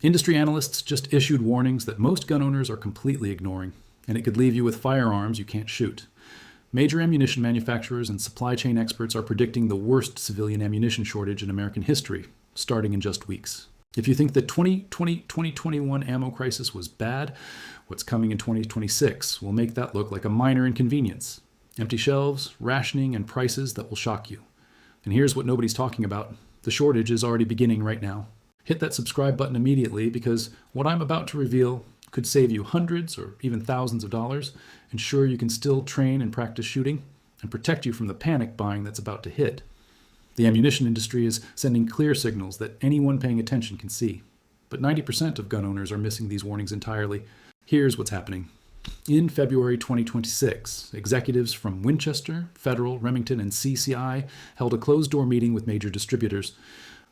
Industry analysts just issued warnings that most gun owners are completely ignoring, and it could leave you with firearms you can't shoot. Major ammunition manufacturers and supply chain experts are predicting the worst civilian ammunition shortage in American history, starting in just weeks. If you think the 2020-2021 ammo crisis was bad, what's coming in 2026 will make that look like a minor inconvenience. Empty shelves, rationing, and prices that will shock you. And here's what nobody's talking about. The shortage is already beginning right now. Hit that subscribe button immediately because what I'm about to reveal could save you hundreds or even thousands of dollars, ensure you can still train and practice shooting, and protect you from the panic buying that's about to hit. The ammunition industry is sending clear signals that anyone paying attention can see. But 90% of gun owners are missing these warnings entirely. Here's what's happening. In February 2026, executives from Winchester, Federal, Remington, and CCI held a closed-door meeting with major distributors.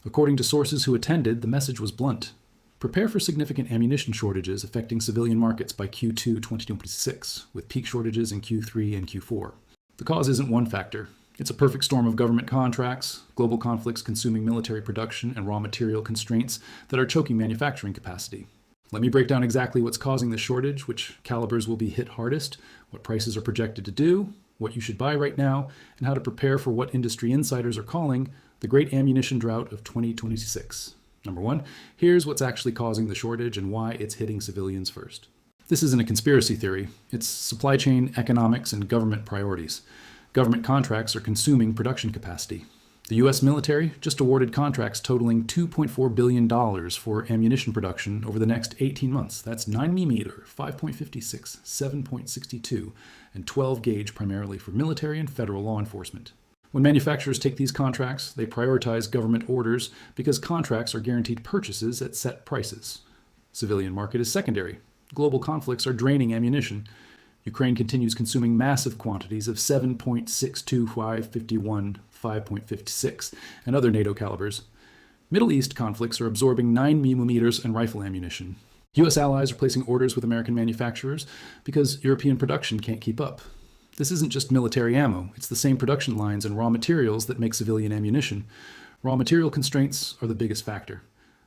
According to sources who attended, the message was blunt. Prepare for significant ammunition shortages affecting civilian markets by Q2 2026, with peak shortages in Q3 and Q4. The cause isn't one factor. It's a perfect storm of government contracts, global conflicts consuming military production, and raw material constraints that are choking manufacturing capacity. Let me break down exactly what's causing the shortage, which calibers will be hit hardest, what prices are projected to do, what you should buy right now, and how to prepare for what industry insiders are calling the great ammunition drought of 2026. Number one, here's what's actually causing the shortage and why it's hitting civilians first. This isn't a conspiracy theory. It's supply chain economics and government priorities. Government contracts are consuming production capacity. The U.S. military just awarded contracts totaling $2.4 billion for ammunition production over the next 18 months. That's 9mm, 5.56, 7.62, and 12 gauge primarily for military and federal law enforcement. When manufacturers take these contracts, they prioritize government orders because contracts are guaranteed purchases at set prices. Civilian market is secondary. Global conflicts are draining ammunition. Ukraine continues consuming massive quantities of 7.62, 5.51, 5.56, and other NATO calibers. Middle East conflicts are absorbing 9mm and rifle ammunition. U.S. allies are placing orders with American manufacturers because European production can't keep up. This isn't just military ammo. It's the same production lines and raw materials that make civilian ammunition. Raw material constraints are the biggest factor.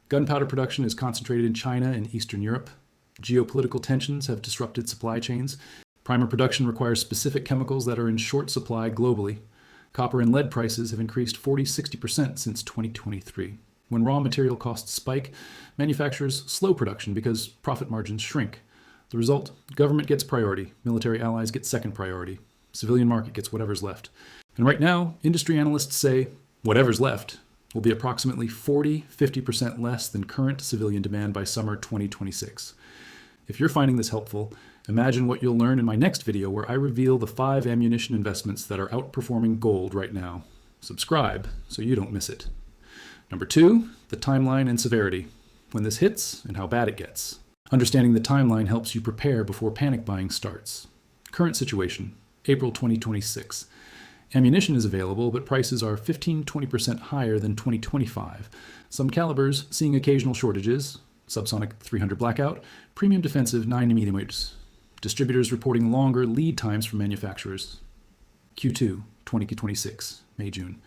Gunpowder production is concentrated in China and Eastern Europe. Geopolitical tensions have disrupted supply chains. Primer production requires specific chemicals that are in short supply globally. Copper and lead prices have increased 40-60% since 2023. When raw material costs spike, manufacturers slow production because profit margins shrink. The result, government gets priority, military allies get second priority, civilian market gets whatever's left. And right now, industry analysts say whatever's left will be approximately 40-50% less than current civilian demand by summer 2026. If you're finding this helpful, imagine what you'll learn in my next video where I reveal the 5 ammunition investments that are outperforming gold right now. Subscribe so you don't miss it. Number 2, the timeline and severity. When this hits and how bad it gets. Understanding the timeline helps you prepare before panic buying starts. Current situation, April 2026. Ammunition is available, but prices are 15-20% higher than 2025. Some calibers seeing occasional shortages, subsonic 300 blackout, premium defensive 9mm. Distributors reporting longer lead times from manufacturers. Q2 2026, May-June.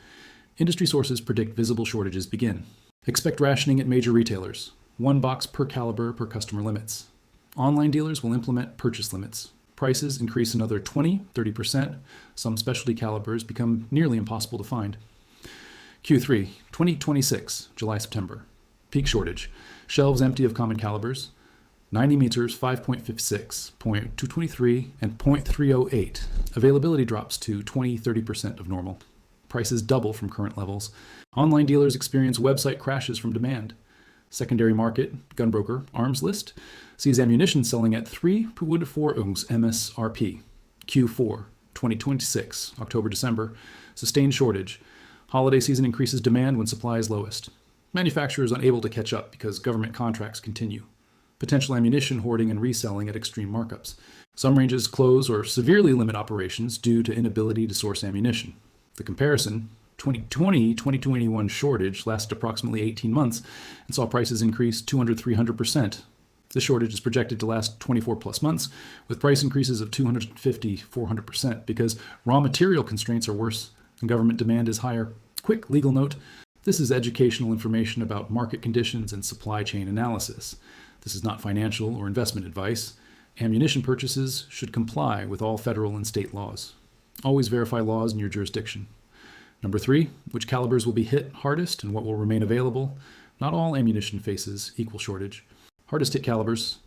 Industry sources predict visible shortages begin. Expect rationing at major retailers. 1 box per caliber per customer limits. Online dealers will implement purchase limits. Prices increase another 20-30%. Some specialty calibers become nearly impossible to find. Q3 2026, July-September. Peak shortage. Shelves empty of common calibers. 90 meters, 5.56, .223, and .308. Availability drops to 20-30% of normal. Prices double from current levels. Online dealers experience website crashes from demand. Secondary market, gunbroker, arms list, sees ammunition selling at 3.4 MSRP. Q4 2026, October-December. Sustained shortage. Holiday season increases demand when supply is lowest. Manufacturers unable to catch up because government contracts continue. Potential ammunition hoarding and reselling at extreme markups. Some ranges close or severely limit operations due to inability to source ammunition. The comparison, 2020-2021 shortage lasted approximately 18 months and saw prices increase 200-300%. This shortage is projected to last 24 plus months, with price increases of 250-400% because raw material constraints are worse and government demand is higher. Quick legal note, This is educational information about market conditions and supply chain analysis. This is not financial or investment advice. Ammunition purchases should comply with all federal and state laws. Always verify laws in your jurisdiction. Number 3, which calibers will be hit hardest and what will remain available? Not all ammunition faces equal shortage. Hardest hit calibers: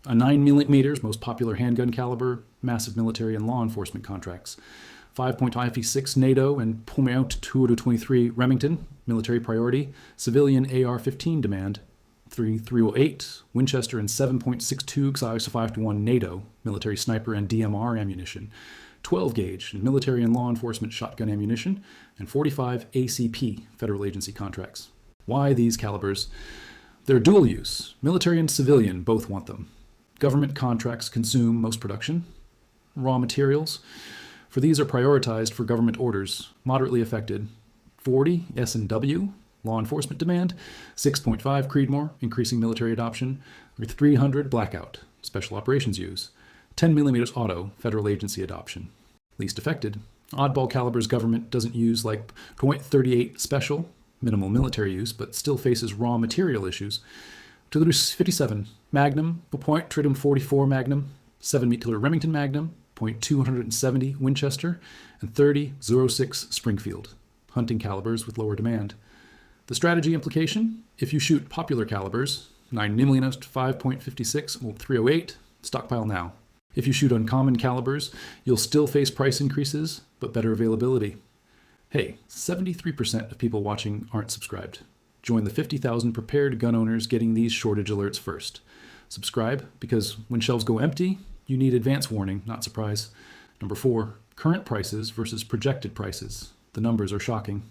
a 9mm, most popular handgun caliber, massive military and law enforcement contracts. 5.56 NATO and .22 to 23 Remington, military priority. Civilian AR-15 demand. 308 Winchester and 7.62 X5-1 NATO, military sniper and DMR ammunition. 12 gauge military and law enforcement shotgun ammunition, and 45 ACP, federal agency contracts. Why these calibers? They're dual use. Military and civilian both want them. Government contracts consume most production. Raw materials. For these are prioritized for government orders, moderately affected. 40 S&W, law enforcement demand. 6.5 Creedmoor, increasing military adoption. 300 Blackout, special operations use. 10mm auto, federal agency adoption. Least affected. Oddball calibers government doesn't use, like .38 special, minimal military use, but still faces raw material issues. 257 Magnum, .44 Magnum, 7mm Remington Magnum, .270 Winchester, and 30.06 Springfield, hunting calibers with lower demand. The strategy implication: if you shoot popular calibers, 9mm 5.56 or 308, stockpile now. If you shoot uncommon calibers, you'll still face price increases, but better availability. Hey, 73% of people watching aren't subscribed. Join the 50,000 prepared gun owners getting these shortage alerts first. Subscribe, because when shelves go empty, you need advance warning, not surprise. Number 4, current prices versus projected prices. The numbers are shocking.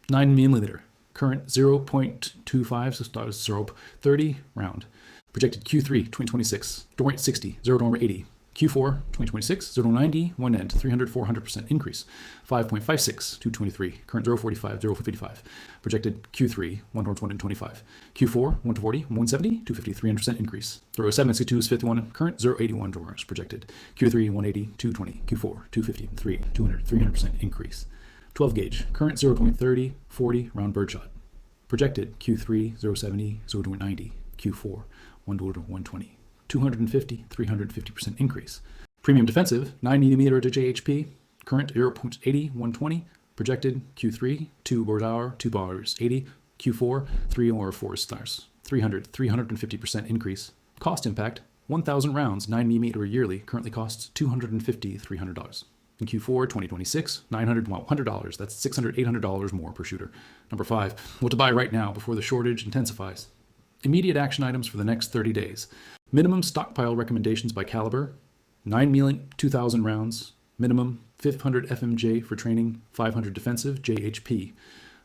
9mm, current 0.25, so 30 round. Projected Q3 2026, door rate 60, 0 door rate 80. Q4 2026, 0 90, 1 end, 400% increase. 5.56, 223, current 045, 055. Projected Q3, 1 door 125. Q4, 140, 170, 250, 300% increase. 0.762 is 51, current 081 doors. Projected Q3, 180, 220. Q4, 250, 3, 200, 300% increase. 12 gauge, current 0.30, 40 round birdshot. Projected Q3, 070, 0.90. Q4, 1 door to 120. 250, 350% increase. Premium defensive, 9mm to JHP, current 0.80, 120, projected Q3, 2 bars, 2 bars, 80, Q4, 3 or 4 stars, 300, 350% increase. Cost impact, 1,000 rounds, 9mm yearly, currently costs $250, $300. In Q4 2026, $900, that's $600, $800 more per shooter. Number 5, what to buy right now before the shortage intensifies. Immediate action items for the next 30 days. Minimum stockpile recommendations by caliber: 9mm 2,000 rounds, minimum 500 FMJ for training, 500 defensive JHP,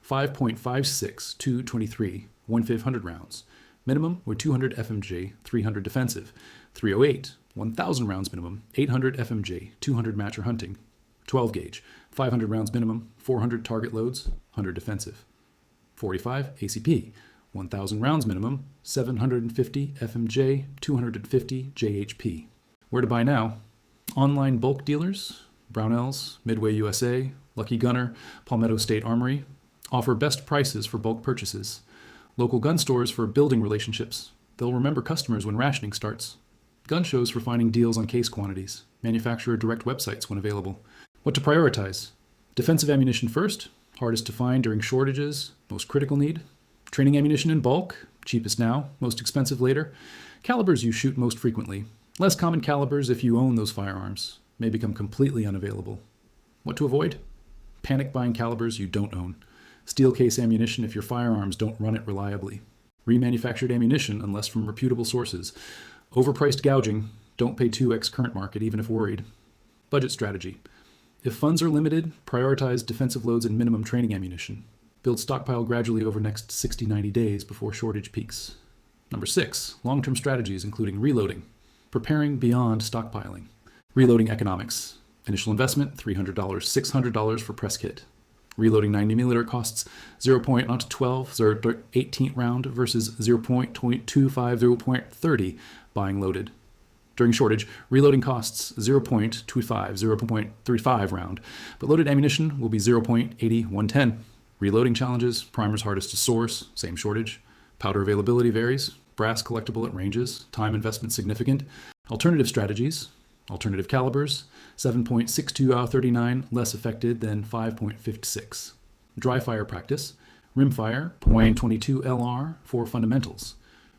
5.56 223 1/500 rounds, minimum or 200 FMJ, 300 defensive, 308 1,000 rounds minimum, 800 FMJ, 200 match or hunting, 12 gauge, 500 rounds minimum, 400 target loads, 100 defensive, 45 ACP. 1,000 rounds minimum, 750 FMJ, 250 JHP. Where to buy now? Online bulk dealers, Brownells, Midway USA, Lucky Gunner, Palmetto State Armory, offer best prices for bulk purchases. Local gun stores for building relationships. They'll remember customers when rationing starts. Gun shows for finding deals on case quantities. Manufacturer direct websites when available. What to prioritize? Defensive ammunition first, hardest to find during shortages, most critical need. Training ammunition in bulk, cheapest now, most expensive later. Calibers you shoot most frequently. Less common calibers, if you own those firearms, may become completely unavailable. What to avoid? Panic buying calibers you don't own. Steel case ammunition if your firearms don't run it reliably. Remanufactured ammunition unless from reputable sources. Overpriced gouging, don't pay 2x current market even if worried. Budget strategy. If funds are limited, prioritize defensive loads and minimum training ammunition. Build stockpile gradually over next 60-90 days before shortage peaks. Number 6, long-term strategies including reloading. Preparing beyond stockpiling. Reloading economics. Initial investment, $300, $600 for press kit. Reloading 9mm costs 0.12, 0.18 round versus 0.25, 0.30 buying loaded. During shortage, reloading costs 0.25, 0.35 round, but loaded ammunition will be 0.80, 110. Reloading challenges, primers hardest to source, same shortage. Powder availability varies, brass collectible at ranges, time investment significant. Alternative strategies, alternative calibers, 7.62 39 less affected than 5.56. Dry fire practice, rimfire, .22 LR for fundamentals.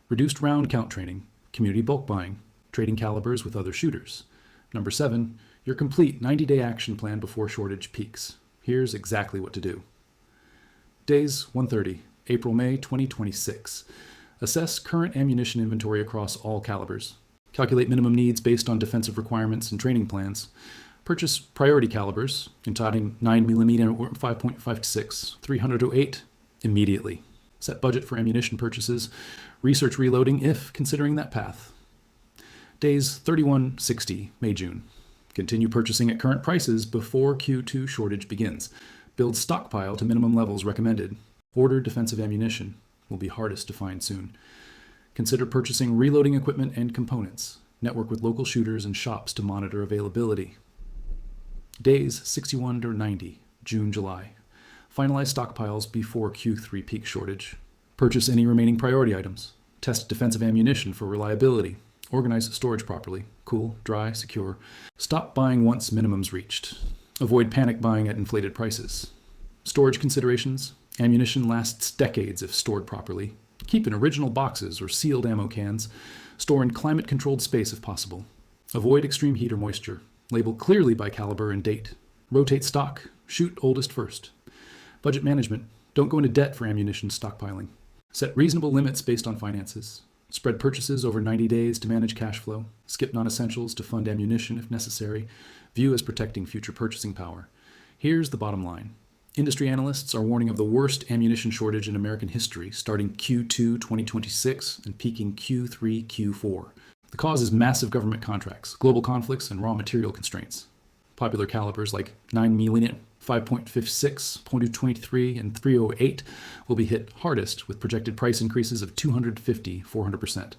Reduced round count training, community bulk buying, trading calibers with other shooters. Number 7, your complete 90-day action plan before shortage peaks. Here's exactly what to do. Days 130, April-May 2026. Assess current ammunition inventory across all calibers. Calculate minimum needs based on defensive requirements and training plans. Purchase priority calibers, including 9mm or 5.56, 308 immediately. Set budget for ammunition purchases. Research reloading if considering that path. Days 31-60, May-June. Continue purchasing at current prices before Q2 shortage begins. Build stockpile to minimum levels recommended. Order defensive ammunition. Will be hardest to find soon. Consider purchasing reloading equipment and components. Network with local shooters and shops to monitor availability. Days 61-90, June-July. Finalize stockpiles before Q3 peak shortage. Purchase any remaining priority items. Test defensive ammunition for reliability. Organize storage properly. Cool, dry, secure. Stop buying once minimums reached. Avoid panic buying at inflated prices. Storage considerations. Ammunition lasts decades if stored properly. Keep in original boxes or sealed ammo cans. Store in climate-controlled space if possible. Avoid extreme heat or moisture. Label clearly by caliber and date. Rotate stock. Shoot oldest first. Budget management. Don't go into debt for ammunition stockpiling. Set reasonable limits based on finances. Spread purchases over 90 days to manage cash flow. Skip non-essentials to fund ammunition if necessary. View as protecting future purchasing power. Here's the bottom line. Industry analysts are warning of the worst ammunition shortage in American history, starting Q2 2026 and peaking Q3, Q4. The cause is massive government contracts, global conflicts, and raw material constraints. Popular calibers like 9mm, 5.56, .223, and 308 will be hit hardest with projected price increases of 250-400%.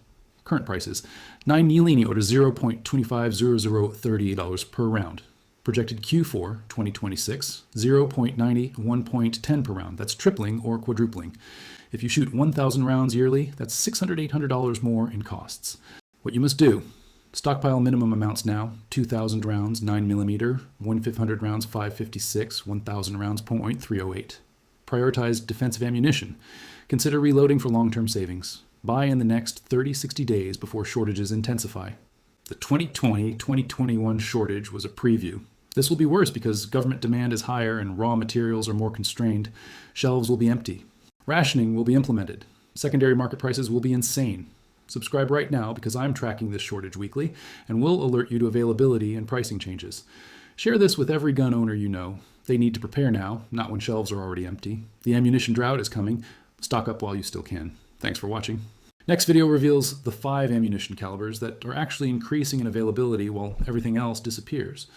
Current prices, 9mm or $0.250030 per round. Projected Q4 2026, 0.90, 1.10 per round. That's tripling or quadrupling. If you shoot 1,000 rounds yearly, that's $600, $800 more in costs. What you must do: stockpile minimum amounts now: 2,000 rounds 9mm, 1,500 rounds 5.56, 1,000 rounds .308. Prioritize defensive ammunition. Consider reloading for long-term savings. Buy in the next 30-60 days before shortages intensify. The 2020-2021 shortage was a preview. This will be worse because government demand is higher and raw materials are more constrained. Shelves will be empty. Rationing will be implemented. Secondary market prices will be insane. Subscribe right now because I'm tracking this shortage weekly and will alert you to availability and pricing changes. Share this with every gun owner you know. They need to prepare now, not when shelves are already empty. The ammunition drought is coming. Stock up while you still can. Thanks for watching. Next video reveals the 5 ammunition calibers that are actually increasing in availability while everything else disappears.